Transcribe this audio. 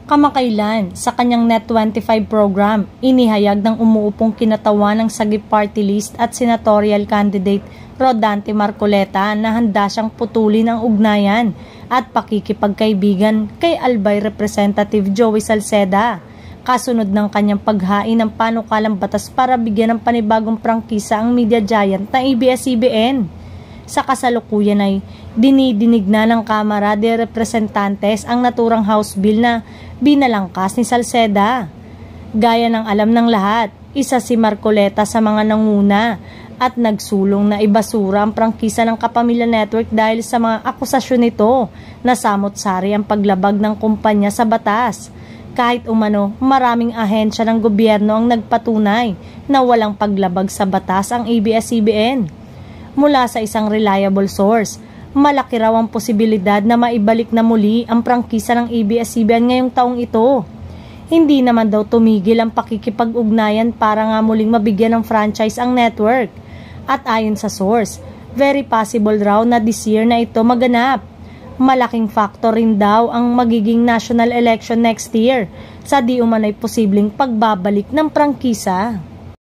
Kamakailan, sa kanyang Net25 program, inihayag ng umuupong kinatawan ng Sagip Party List at senatorial candidate Rodante Marcoleta na handa siyang putulin ang ugnayan at pakikipagkaibigan kay Albay Representative Joey Salceda, kasunod ng kanyang paghain ng panukalang batas para bigyan ng panibagong prangkisa ang media giant na ABS-CBN. Sa kasalukuyan ay dinidinig na ng Kamara de Representantes ang naturang House Bill na binalangkas ni Salceda. Gaya ng alam ng lahat, isa si Marcoleta sa mga nanguna at nagsulong na ibasura ang prangkisa ng Kapamilya Network dahil sa mga akusasyon nito na samot-sari ang paglabag ng kumpanya sa batas. Kahit umano, maraming ahensya ng gobyerno ang nagpatunay na walang paglabag sa batas ang ABS-CBN. Mula sa isang reliable source, malaki raw ang posibilidad na maibalik na muli ang prangkisa ng ABS-CBN ngayong taong ito. Hindi naman daw tumigil ang pakikipag-ugnayan para nga muling mabigyan ng franchise ang network. At ayon sa source, very possible raw na this year na ito maganap. Malaking factor rin daw ang magiging national election next year sa di umano'y posibleng pagbabalik ng prangkisa.